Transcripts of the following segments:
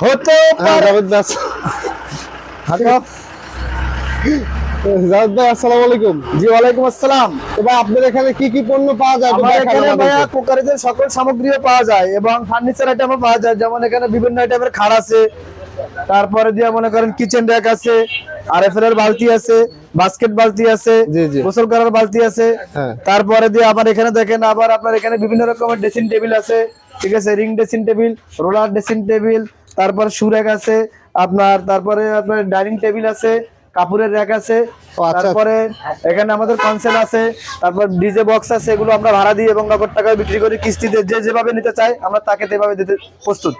হতে পারে। জাভেদ ভাই জাভেদ ভাই আসসালামু আলাইকুম। জি ওয়ালাইকুম আসসালাম। তো ভাই আপনাদের এখানে কি কি পণ্য পাওয়া যায়? আমার এখানে ভাইয়া কুকারিজের সকল সামগ্রীও পাওয়া যায় এবং ফার্নিচার আইটেমও পাওয়া যায়। যেমন এখানে বিভিন্ন আইটেমের খাট আছে, তারপরে দিয়ে মনে করেন কিচেন র‍্যাক আছে, আরএফএল এর বালতি আছে, বাস্কেট বালতি আছে, গোসল করার বালতি আছে। তারপরে দিয়ে আবার এখানে দেখেন আবার আপনার এখানে বিভিন্ন রকমের ড্রেসিং টেবিল আছে, ঠিক আছে, ring dressing table, roller dressing table, তারপর শু র‍্যাক আছে আপনার, তারপরে আপনার ডাইনিং টেবিল আছে, কাপড়ের র‍্যাক আছে, তারপরে এখানে আমাদের কনসেল আছে, তারপর ডিজে বক্স আছে। এগুলো আমরা ভাড়া দিই এবং নগদ টাকায় বিক্রি করি কিস্তিতে। যে যেভাবে নিতে চাই আমরা তাকে সেভাবে দিতে প্রস্তুত।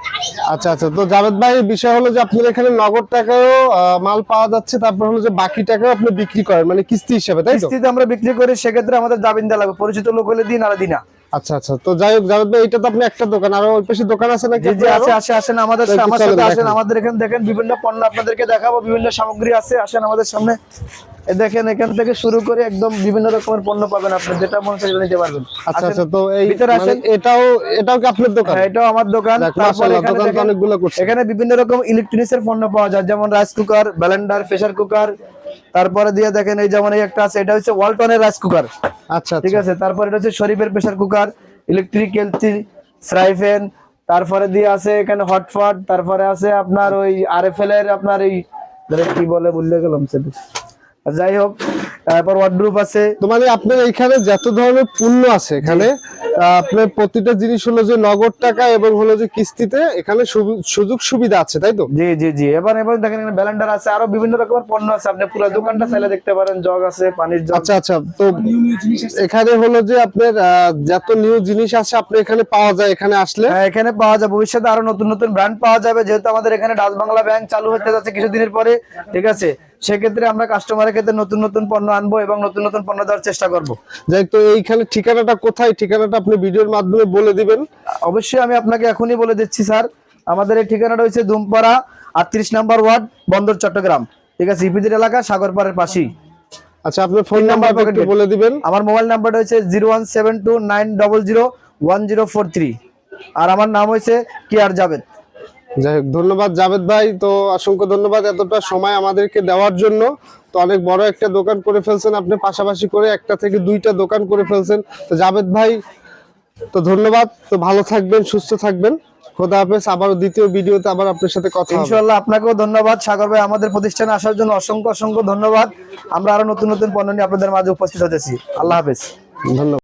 আচ্ছা আচ্ছা। তো জাভেদ ভাই বিষয় হলো যে আপনাদের এখানে নগদ টাকায়ও মাল পাওয়া যাচ্ছে, তারপর হলো যে বাকি টাকাও আপনি বিক্রি করেন মানে কিস্তি হিসেবে, তাই তো? কিস্তিতে আমরা বিক্রি করি, সেক্ষেত্রে আমাদের জামিন দেওয়া লাগবে, পরিচিত লোক হলে দিন আর দিই না। আচ্ছা আচ্ছা। তো যাই হোক জাভেদ ভাই, এটা তো আপনি একটা দোকান, আর ওই পাশে দোকান আছে নাকি? জি আছে, আসেন আমাদের সাথে আসেন। আমাদের এখানে দেখেন বিভিন্ন পণ্য আপনাদেরকে দেখাবো, বিভিন্ন সামগ্রী আছে, আসেন আমাদের সামনে। দেখেন এখান থেকে শুরু করে একদম বিভিন্ন রকমের পণ্য পাবেন, আপনি যেটা মন চায় নিতে পারবেন। আচ্ছা আচ্ছা। তো এই ভিতরে আসেন। এটাও কি আপনার দোকান? হ্যাঁ, এটাও আমার দোকান। এখানে বিভিন্ন রকম ইলেকট্রনিক্স এর পণ্য পাওয়া যায়, যেমন rice cooker, Blender, pressure cooker. তারপরে দিয়ে দেখেন এই যেমন এই একটা আছে, এটা হচ্ছে ওয়ালটনের রাইস কুকার। আচ্ছা ঠিক আছে। তারপর এটা হচ্ছে শরীফের প্রেসার কুকার, ইলেকট্রিক কেলচি, ফ্রাই প্যান। তারপরে দিয়ে আছে এখানে হটপট। তারপরে আছে আপনার ওই আরএফএল এর আপনার এই কি বলে ভুলে গেলাম সেটা, যাই হোক। তারপর ওয়ার্ডরোব আছে। তো মানে আপনার এখানে যত ধরনের পণ্য আছে এখানে আপনার প্রতিটা জিনিস হলো যে নগদ টাকা এবং হলো যে কিস্তিতে এখানে সুযোগ সুবিধা আছে, তাই তো? জি জি জি। এবার দেখেন এখানে ব্লেন্ডার আছে, আরো বিভিন্ন রকমের পণ্য আছে, আপনি পুরো দোকানটা চাইলে দেখতে পারেন। জগ আছে, পানির জগ। আচ্ছা আচ্ছা। তো এখানে হলো যে আপনার যত নিউ জিনিস আছে আপনি এখানে পাওয়া যায় এখানে আসলে? হ্যাঁ, এখানে পাওয়া যায়। ভবিষ্যতে আরো নতুন নতুন ব্র্যান্ড পাওয়া যাবে, যেহেতু আমাদের এখানে ডাচ বাংলা ব্যাংক চালু হতে যাচ্ছে কিছুদিনের পরে, ঠিক আছে। সেক্ষেত্রে আমরা কাস্টমারের ক্ষেত্রে নতুন নতুন পণ্য আনবো এবং নতুন নতুন পণ্য দেওয়ার চেষ্টা করবো। যাই, তো এইখানে ঠিকানাটা কোথায়? ঠিকানাটা আপনি ভিডিওর মাধ্যমে বলে দিবেন। অবশ্যই আমি আপনাকে এখনই বলে দিচ্ছি স্যার। আমাদের এই ঠিকানাটা হচ্ছে দুমপাড়া 38 নম্বর ওয়ার্ড, বন্দর, চট্টগ্রাম, ঠিক আছে, ইপিজেড এলাকা, সাগরপাড়ের পাশেই। আচ্ছা, আপনার ফোন নাম্বারটা একটু বলে দিবেন। আমার মোবাইল নাম্বারটা হচ্ছে 01729001043, আর আমার নাম হচ্ছে কেআর জাভেদ। যাই হোক, ধন্যবাদ জাভেদ ভাই। তো অসংখ্য ধন্যবাদ এতটা সময় আমাদেরকে দেওয়ার জন্য। তো অনেক বড় একটা দোকান করে ফেলছেন আপনি, পাশাপাশি করে একটা থেকে দুইটা দোকান করে ফেলছেন। তো জাভেদ ভাই, তো ধন্যবাদ। তো ভালো থাকবেন, সুস্থ থাকবেন। খোদা হাফেজ। আবার দ্বিতীয় ভিডিওতে আবার আপনার সাথে কথা হবে ইনশাআল্লাহ। আপনাকেও ধন্যবাদ সাগর ভাই, আমাদের প্রতিষ্ঠানে আসার জন্য অসংখ্য অসংখ্য ধন্যবাদ। আমরা আরো নতুন নতুন পণ্য নিয়ে আপনাদের মাঝে উপস্থিত হতেছি। আল্লাহ হাফেজ। ধন্যবাদ।